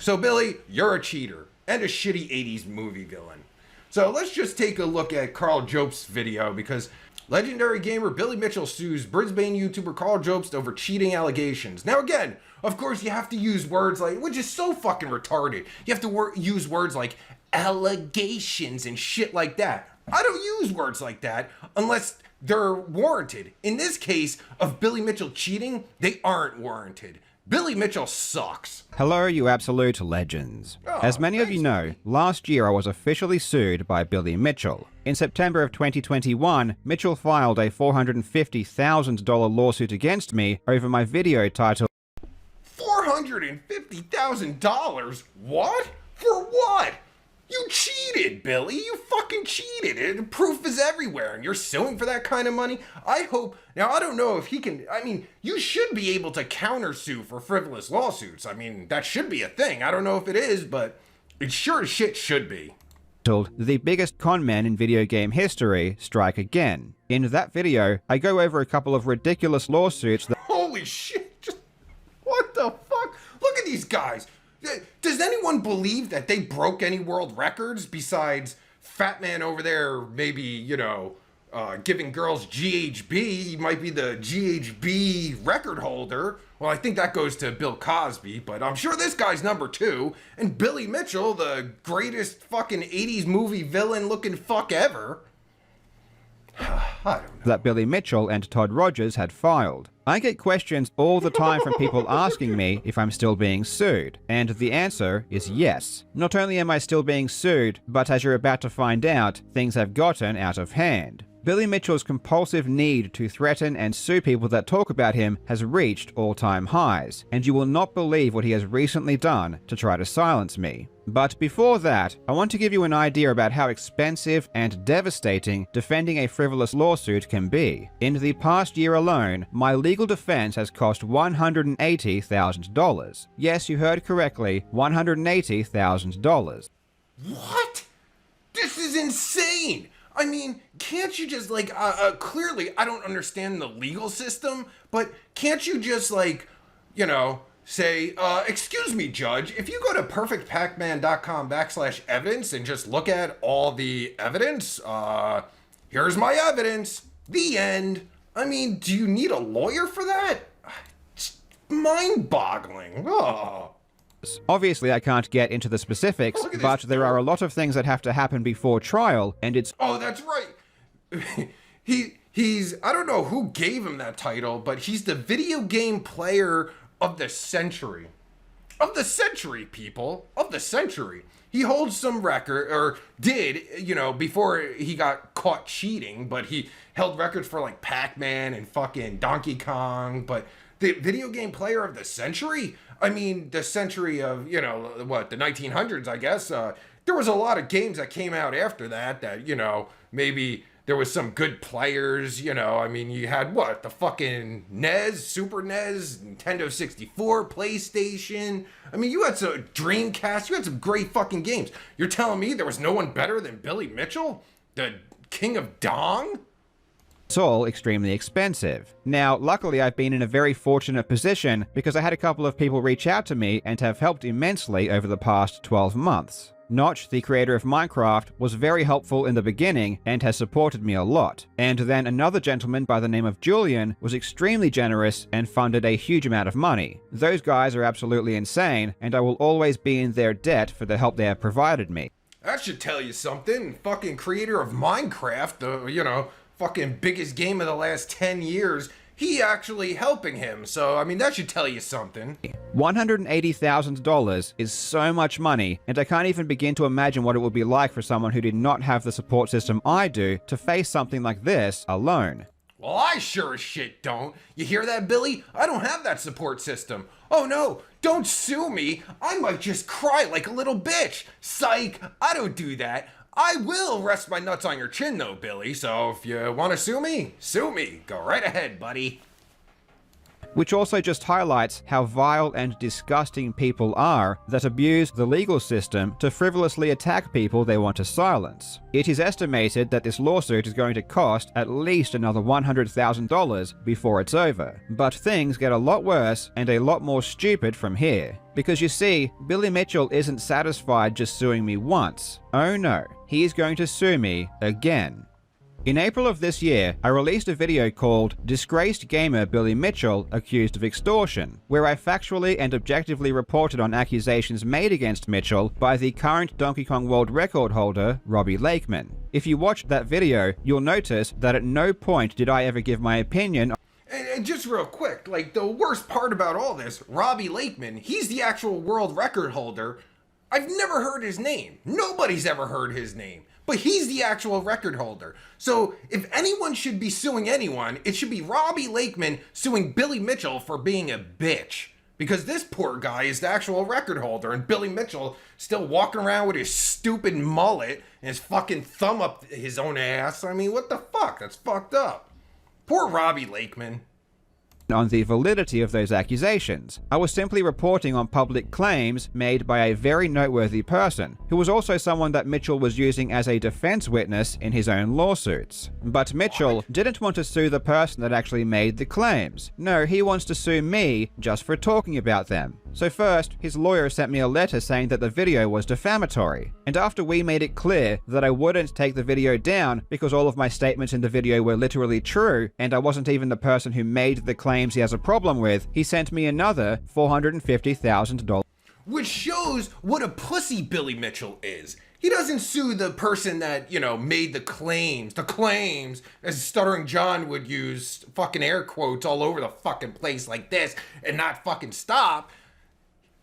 So Billy, you're a cheater and a shitty 80s movie villain. So let's just take a look at Karl Jobst's video, because legendary gamer Billy Mitchell sues Brisbane YouTuber Karl Jobst over cheating allegations. Now again, of course you have to use words like, which is so fucking retarded, you have to use words like allegations and shit like that. I don't use words like that unless they're warranted. In this case of Billy Mitchell cheating, they aren't warranted. Billy Mitchell sucks. Hello, you absolute legends. As many of you know, last year I was officially sued by Billy Mitchell. In September of 2021, Mitchell filed a $450,000 lawsuit against me over my video titled $450,000? What? For what? You cheated, Billy. You fucking cheated. And proof is everywhere, and you're suing for that kind of money? I hope... Now, I don't know if he can... I mean, you should be able to countersue for frivolous lawsuits. I mean, that should be a thing. I don't know if it is, but it sure as shit should be. The biggest con men in video game history strike again. In that video, I go over a couple of ridiculous lawsuits that... Holy shit! Just... What the fuck? Look at these guys! Does anyone believe that they broke any world records besides Fat Man over there, maybe, you know, giving girls GHB? He might be the GHB record holder. Well, I think that goes to Bill Cosby, but I'm sure this guy's number 2. And Billy Mitchell, the greatest fucking 80s movie villain looking fuck ever. I don't know. That Billy Mitchell and Todd Rogers had filed. I get questions all the time from people asking me if I'm still being sued, and the answer is yes. Not only am I still being sued, but as you're about to find out, things have gotten out of hand. Billy Mitchell's compulsive need to threaten and sue people that talk about him has reached all-time highs, and you will not believe what he has recently done to try to silence me. But before that, I want to give you an idea about how expensive and devastating defending a frivolous lawsuit can be. In the past year alone, my legal defense has cost $180,000. Yes, you heard correctly, $180,000. What? This is insane! I mean, can't you just, like, clearly I don't understand the legal system, but can't you just, like, you know, say, excuse me, judge, if you go to perfectpacman.com/evidence and just look at all the evidence, here's my evidence, the end. I mean, do you need a lawyer for that? It's mind-boggling. Oh. Obviously, I can't get into the specifics, but there are a lot of things that have to happen before trial, and it's... Oh, that's right. He's, I don't know who gave him that title, but he's the video game player of the century. Of the century, people. Of the century. He holds some record, or did, you know, before he got caught cheating, but he held records for, like, Pac-Man and fucking Donkey Kong, but the video game player of the century? I mean, the century of, you know, what, the 1900s, I guess. There was a lot of games that came out after that, you know, maybe there was some good players, you know. I mean, you had, what, the fucking NES, Super NES, Nintendo 64, PlayStation. I mean, you had some Dreamcast, you had some great fucking games. You're telling me there was no one better than Billy Mitchell? The king of Dong? It's all extremely expensive. Now, luckily I've been in a very fortunate position because I had a couple of people reach out to me and have helped immensely over the past 12 months. Notch, the creator of Minecraft, was very helpful in the beginning and has supported me a lot. And then another gentleman by the name of Julian was extremely generous and funded a huge amount of money. Those guys are absolutely insane, and I will always be in their debt for the help they have provided me. That should tell you something. Fucking creator of Minecraft, you know, fucking biggest game of the last 10 years, he actually helping him. So, I mean, that should tell you something. $180,000 is so much money, and I can't even begin to imagine what it would be like for someone who did not have the support system I do to face something like this alone. Well, I sure as shit don't. You hear that, Billy? I don't have that support system. Oh no, don't sue me. I might just cry like a little bitch. Psych, I don't do that. I will rest my nuts on your chin though, Billy, so if you want to sue me, go right ahead, buddy. which also just highlights how vile and disgusting people are that abuse the legal system to frivolously attack people they want to silence. It is estimated that this lawsuit is going to cost at least another $100,000 before it's over. But things get a lot worse and a lot more stupid from here. Because you see, Billy Mitchell isn't satisfied just suing me once. Oh no, he's going to sue me again. In April of this year, I released a video called Disgraced Gamer Billy Mitchell Accused of Extortion, where I factually and objectively reported on accusations made against Mitchell by the current Donkey Kong World Record holder, Robbie Lakeman. If you watched that video, you'll notice that at no point did I ever give my opinion. And just real quick, like, the worst part about all this, Robbie Lakeman, he's the actual world record holder. I've never heard his name. Nobody's ever heard his name. But he's the actual record holder. So if anyone should be suing anyone, it should be Robbie Lakeman suing Billy Mitchell for being a bitch. Because this poor guy is the actual record holder, and Billy Mitchell still walking around with his stupid mullet and his fucking thumb up his own ass. I mean, what the fuck? That's fucked up. Poor Robbie Lakeman. On the validity of those accusations. I was simply reporting on public claims made by a very noteworthy person, who was also someone that Mitchell was using as a defense witness in his own lawsuits. But Mitchell didn't want to sue the person that actually made the claims. No, he wants to sue me just for talking about them. So first, his lawyer sent me a letter saying that the video was defamatory. And after we made it clear that I wouldn't take the video down because all of my statements in the video were literally true, and I wasn't even the person who made the claims he has a problem with, he sent me another $450,000. Which shows what a pussy Billy Mitchell is. He doesn't sue the person that, made the claims, as Stuttering John would use fucking air quotes all over the fucking place like this and not fucking stop.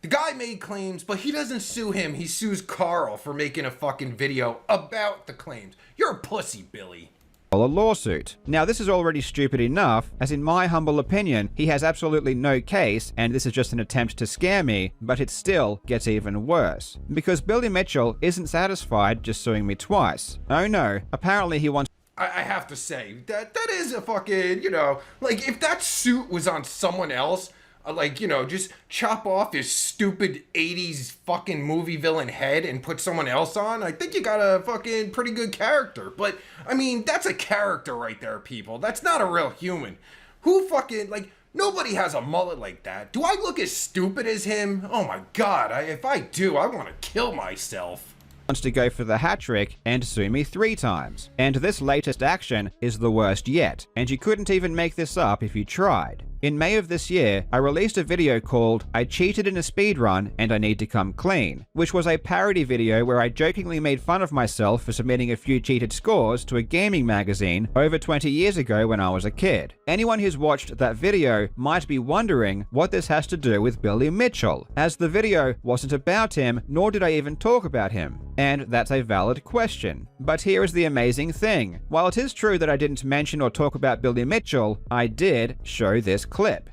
The guy made claims, but he doesn't sue him. He sues Karl for making a fucking video about the claims. You're a pussy, Billy. A lawsuit. Now this is already stupid enough, as in my humble opinion, he has absolutely no case, and this is just an attempt to scare me, but it still gets even worse. Because Billy Mitchell isn't satisfied just suing me twice. Oh no, apparently he wants— I have to say, that is a fucking, like, if that suit was on someone else, just chop off his stupid 80s fucking movie villain head and put someone else on, I think you got a fucking pretty good character. But, I mean, that's a character right there, people. That's not a real human. Who fucking, nobody has a mullet like that. Do I look as stupid as him? Oh my god, if I do, I want to kill myself. Wants to go for the hat trick and sue me 3 times. And this latest action is the worst yet, and you couldn't even make this up if you tried. In May of this year, I released a video called I Cheated in a Speedrun and I Need to Come Clean, which was a parody video where I jokingly made fun of myself for submitting a few cheated scores to a gaming magazine over 20 years ago when I was a kid. Anyone who's watched that video might be wondering what this has to do with Billy Mitchell, as the video wasn't about him, nor did I even talk about him. And that's a valid question. But here is the amazing thing. While it is true that I didn't mention or talk about Billy Mitchell, I did show this clip.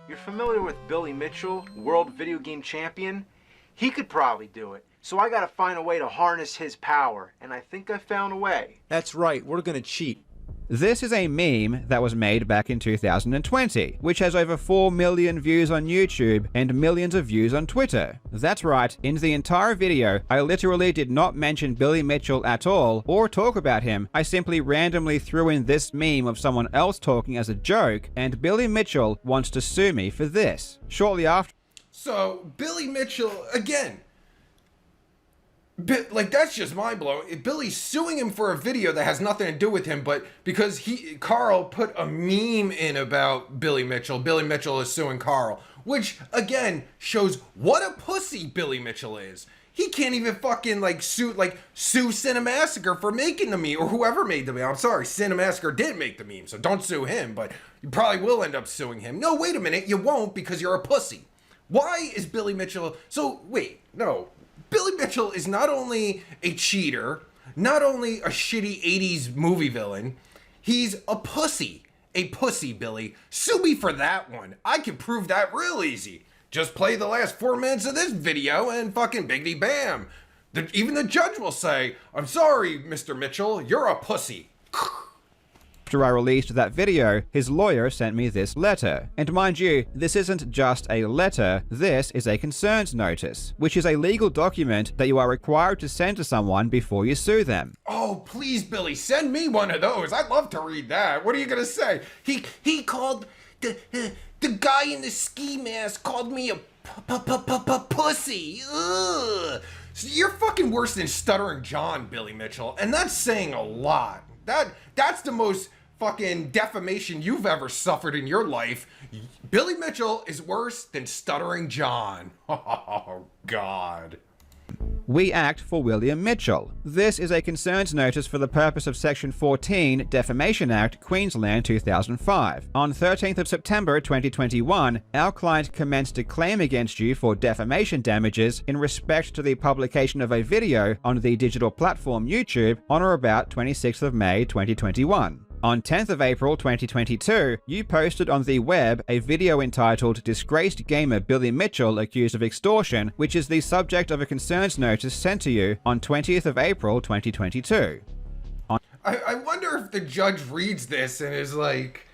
You're familiar with Billy Mitchell, world video game champion? He could probably do it. So I gotta find a way to harness his power, and I think I found a way. That's right, we're gonna cheat. This is a meme that was made back in 2020, which has over 4 million views on YouTube and millions of views on Twitter. That's right, in the entire video, I literally did not mention Billy Mitchell at all or talk about him. I simply randomly threw in this meme of someone else talking as a joke, and Billy Mitchell wants to sue me for this. Shortly after— So, Billy Mitchell, again, that's just mind-blowing. Billy's suing him for a video that has nothing to do with him, but because Karl put a meme in about Billy Mitchell is suing Karl, which, again, shows what a pussy Billy Mitchell is. He can't even fucking, sue Cinemassacre for making the meme, or whoever made the meme. I'm sorry, Cinemassacre did make the meme, so don't sue him, but you probably will end up suing him. No, wait a minute, you won't, because you're a pussy. Why is Billy Mitchell... So, wait, no... Billy Mitchell is not only a cheater, not only a shitty 80s movie villain, he's a pussy. A pussy, Billy. Sue me for that one. I can prove that real easy. Just play the last 4 minutes of this video and fucking biggity bam. Even the judge will say, I'm sorry, Mr. Mitchell, you're a pussy. After I released that video, his lawyer sent me this letter. And mind you, this isn't just a letter, this is a concerns notice, which is a legal document that you are required to send to someone before you sue them. Oh, please, Billy, send me one of those. I'd love to read that. What are you gonna say? He called the guy in the ski mask called me a pussy. Ugh. So you're fucking worse than Stuttering John, Billy Mitchell, and that's saying a lot. That's the most fucking defamation you've ever suffered in your life. Billy Mitchell is worse than Stuttering John. Oh, God. We act for William Mitchell. This is a concerns notice for the purpose of Section 14, Defamation Act, Queensland 2005. On 13th of September 2021, our client commenced a claim against you for defamation damages in respect to the publication of a video on the digital platform YouTube on or about 26th of May 2021. On 10th of April 2022, you posted on the web a video entitled Disgraced Gamer Billy Mitchell Accused of Extortion, which is the subject of a concerns notice sent to you on 20th of April 2022. I wonder if the judge reads this and is like,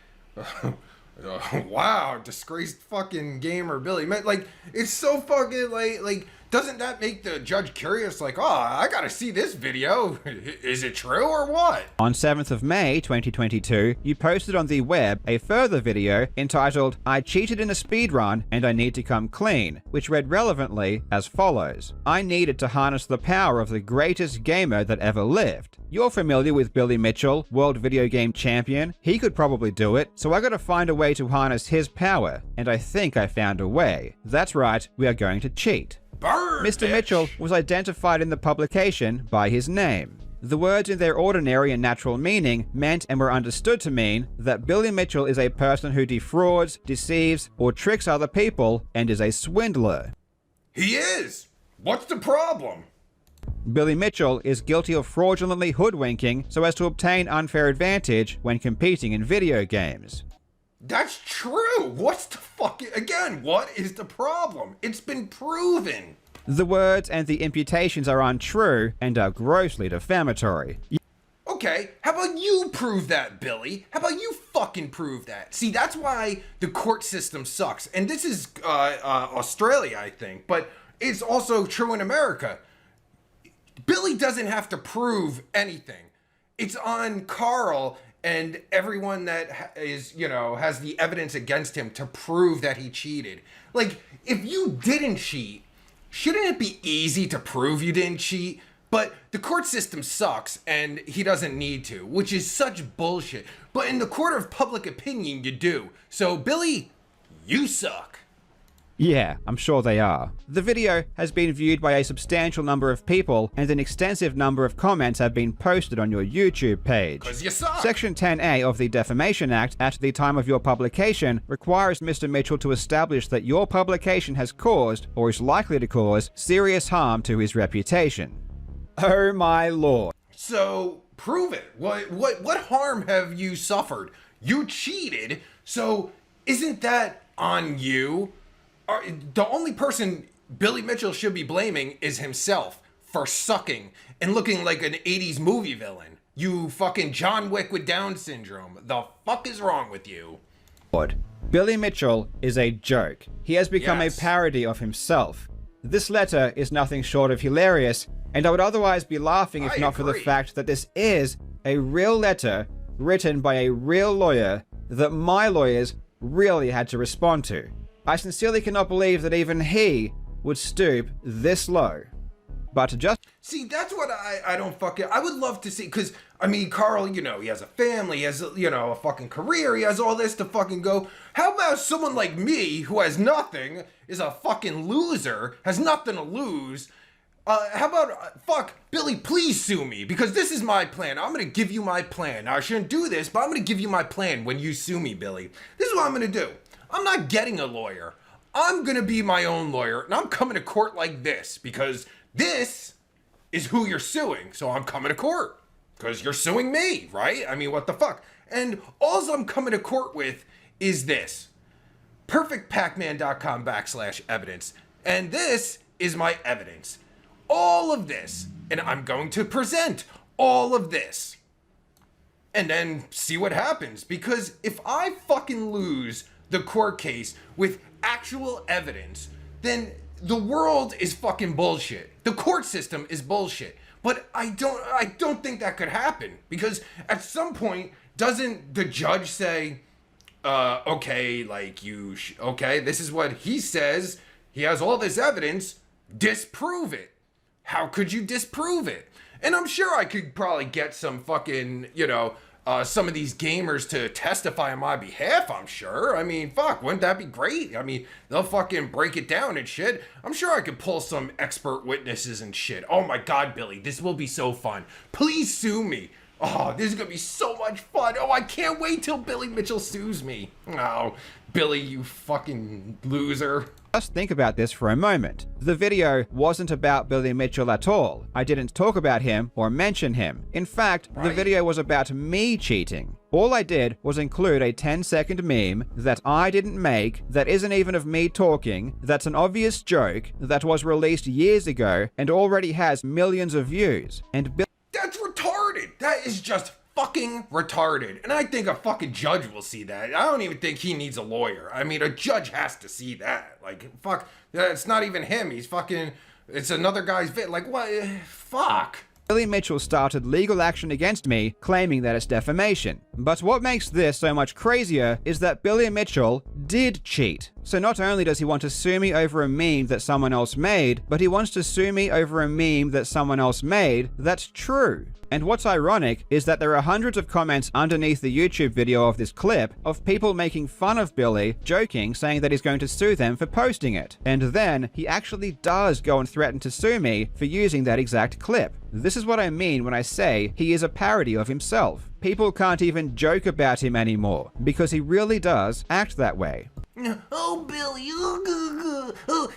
wow, disgraced fucking gamer Billy. Like, it's so fucking like, doesn't that make the judge curious? Like, oh, I gotta see this video. Is it true or what? On 7th of May 2022, you posted on the web a further video entitled I cheated in a speedrun and I need to come clean, which read relevantly as follows. I needed to harness the power of the greatest gamer that ever lived. You're familiar with Billy Mitchell, world video game champion. He could probably do it, so I gotta find a way to harness his power, and I think I found a way. That's right, we are going to cheat. Burn, Mr. bitch. Mitchell was identified in the publication by his name. The words in their ordinary and natural meaning meant and were understood to mean that Billy Mitchell is a person who defrauds, deceives, or tricks other people and is a swindler. He is. What's the problem? Billy Mitchell is guilty of fraudulently hoodwinking so as to obtain unfair advantage when competing in video games. That's true. What's the fucking... Again, what is the problem? It's been proven. The words and the imputations are untrue and are grossly defamatory. Okay, how about you prove that, Billy? How about you fucking prove that? See, that's why the court system sucks. And this is Australia, I think, but it's also true in America. Billy doesn't have to prove anything. It's on Karl and everyone that is, has the evidence against him to prove that he cheated. Like, if you didn't cheat, shouldn't it be easy to prove you didn't cheat? But the court system sucks, and he doesn't need to, which is such bullshit. But in the court of public opinion, you do. So, Billy, you suck. Yeah, I'm sure they are. The video has been viewed by a substantial number of people, and an extensive number of comments have been posted on your YouTube page. 'Cause you suck. Section 10A of the Defamation Act at the time of your publication requires Mr. Mitchell to establish that your publication has caused, or is likely to cause, serious harm to his reputation. Oh my lord. So, prove it. What harm have you suffered? You cheated, so isn't that on you? The only person Billy Mitchell should be blaming is himself for sucking and looking like an 80s movie villain. You fucking John Wick with Down syndrome. The fuck is wrong with you? Billy Mitchell is a joke. He has become Yes. a parody of himself. This letter is nothing short of hilarious, and I would otherwise be laughing if I not for the agree. fact that this is a real letter written by a real lawyer that my lawyers really had to respond to. I sincerely cannot believe that even he would stoop this low. But just... See, that's what I don't fucking... I would love to see, because, I mean, Karl, he has a family, he has, a fucking career, he has all this to fucking go. How about someone like me, who has nothing, is a fucking loser, has nothing to lose? How about, fuck, Billy, please sue me, because this is my plan. I'm gonna give you my plan. Now, I shouldn't do this, but I'm gonna give you my plan when you sue me, Billy. This is what I'm gonna do. I'm not getting a lawyer. I'm gonna be my own lawyer, and I'm coming to court like this, because this is who you're suing, so I'm coming to court. Because you're suing me, right? I mean, what the fuck? And all I'm coming to court with is this. perfectpacman.com/evidence. And this is my evidence. All of this. And I'm going to present all of this and then see what happens. Because if I fucking lose the court case with actual evidence, then the world is fucking bullshit. The court system is bullshit. But I don't think that could happen, because at some point, doesn't the judge say, okay, like okay, this is what he says. He has all this evidence. Disprove it. How could you disprove it? And I'm sure I could probably get some fucking, some of these gamers to testify on my behalf, I'm sure. I mean, fuck, wouldn't that be great? I mean, they'll fucking break it down and shit. I'm sure I could pull some expert witnesses and shit. Oh my God, Billy, this will be so fun. Please sue me. Oh, this is gonna be so much fun. Oh, I can't wait till Billy Mitchell sues me. Oh, Billy, you fucking loser. Just think about this for a moment. The video wasn't about Billy Mitchell at all. I didn't talk about him or mention him. In fact, the video was about me cheating. All I did was include a 10-second meme that I didn't make, that isn't even of me talking, that's an obvious joke, that was released years ago and already has millions of views. And That's retarded. That is just fucking retarded. And I think a fucking judge will see that. I don't even think he needs a lawyer. I mean, a judge has to see that. Like, fuck, it's not even him. He's fucking, it's another guy's like, what? Fuck. Billy Mitchell started legal action against me, claiming that it's defamation. But what makes this so much crazier is that Billy Mitchell did cheat. So not only does he want to sue me over a meme that someone else made, but he wants to sue me over a meme that someone else made that's true. And what's ironic is that there are hundreds of comments underneath the YouTube video of this clip of people making fun of Billy, joking, saying that he's going to sue them for posting it. And then he actually does go and threaten to sue me for using that exact clip. This is what I mean when I say he is a parody of himself. People can't even joke about him anymore, because he really does act that way. Oh, Billy,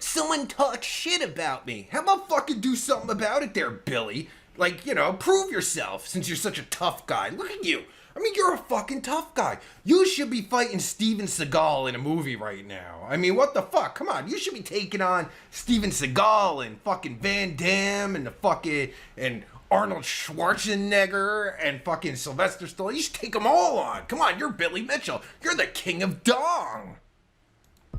someone talked shit about me. How about fucking do something about it there, Billy? Like, prove yourself, since you're such a tough guy. Look at you. I mean, you're a fucking tough guy. You should be fighting Steven Seagal in a movie right now. I mean, what the fuck? Come on, you should be taking on Steven Seagal and fucking Van Damme and the fucking, and Arnold Schwarzenegger and fucking Sylvester Stallone. You should take them all on. Come on, you're Billy Mitchell. You're the king of dong.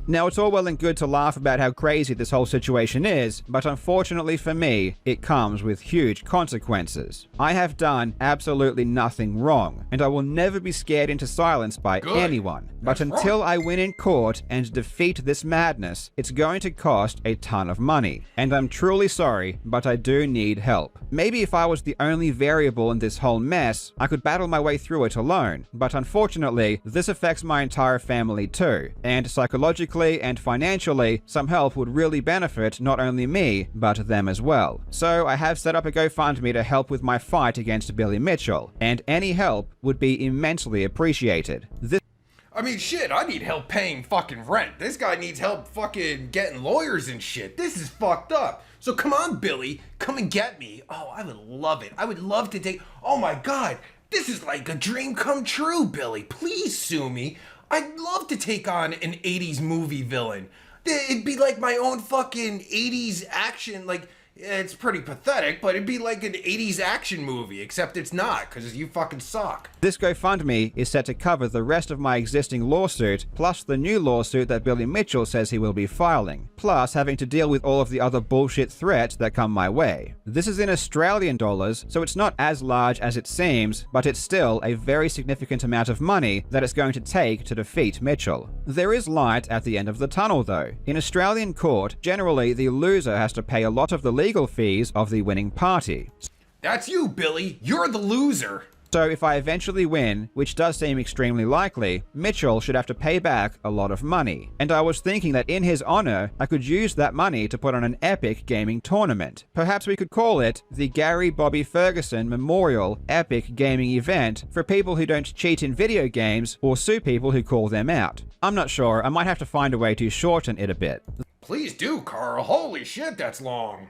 Now, it's all well and good to laugh about how crazy this whole situation is, but unfortunately for me, it comes with huge consequences. I have done absolutely nothing wrong, and I will never be scared into silence by anyone. But until I win in court and defeat this madness, it's going to cost a ton of money. And I'm truly sorry, but I do need help. Maybe if I was the only variable in this whole mess, I could battle my way through it alone. But unfortunately, this affects my entire family too, and psychologically and financially, some help would really benefit not only me, but them as well. So I have set up a GoFundMe to help with my fight against Billy Mitchell, and any help would be immensely appreciated. I mean, shit, I need help paying fucking rent. This guy needs help fucking getting lawyers and shit. This is fucked up. So come on, Billy, come and get me. Oh, I would love it. I would love to take, oh my God, this is like a dream come true, Billy. Please sue me. I'd love to take on an 80s movie villain. It'd be like my own fucking 80s action, like, it's pretty pathetic, but it'd be like an 80s action movie, except it's not, because you fucking suck. This GoFundMe is set to cover the rest of my existing lawsuit, plus the new lawsuit that Billy Mitchell says he will be filing, plus having to deal with all of the other bullshit threats that come my way. This is in Australian dollars, so it's not as large as it seems, but it's still a very significant amount of money that it's going to take to defeat Mitchell. There is light at the end of the tunnel though. In Australian court, generally the loser has to pay a lot of the legal fees of the winning party. That's you, Billy. You're the loser. So if I eventually win, which does seem extremely likely, Mitchell should have to pay back a lot of money. And I was thinking that in his honor, I could use that money to put on an epic gaming tournament. Perhaps we could call it the Gary Bobby Ferguson Memorial Epic Gaming Event for people who don't cheat in video games or sue people who call them out. I'm not sure, I might have to find a way to shorten it a bit. Please do, Carl. Holy shit, that's long.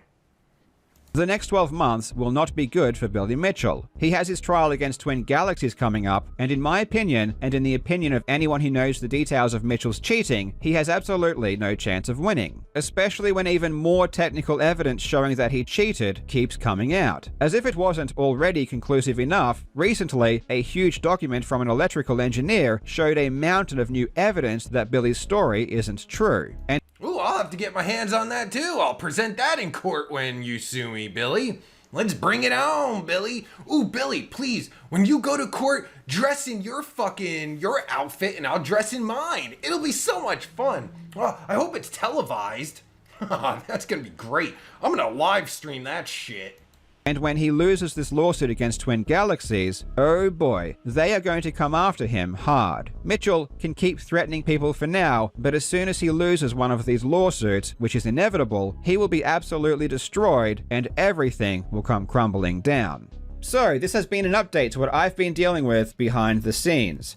The next 12 months will not be good for Billy Mitchell. He has his trial against Twin Galaxies coming up, and in my opinion, and in the opinion of anyone who knows the details of Mitchell's cheating, he has absolutely no chance of winning. Especially when even more technical evidence showing that he cheated keeps coming out. As if it wasn't already conclusive enough, recently, a huge document from an electrical engineer showed a mountain of new evidence that Billy's story isn't true. And Ooh, I'll have to get my hands on that too. I'll present that in court when you sue me, Billy. Let's bring it on, Billy. Ooh, Billy, please, when you go to court, dress in your outfit and I'll dress in mine. It'll be so much fun. Oh, I hope it's televised. That's gonna be great. I'm gonna live stream that shit. And when he loses this lawsuit against Twin Galaxies, oh boy, they are going to come after him hard. Mitchell can keep threatening people for now, but as soon as he loses one of these lawsuits, which is inevitable, he will be absolutely destroyed and everything will come crumbling down. So, this has been an update to what I've been dealing with behind the scenes.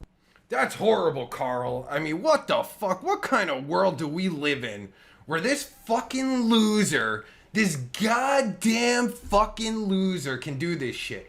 That's horrible, Karl. I mean, what the fuck? What kind of world do we live in where this fucking loser, this goddamn fucking loser can do this shit?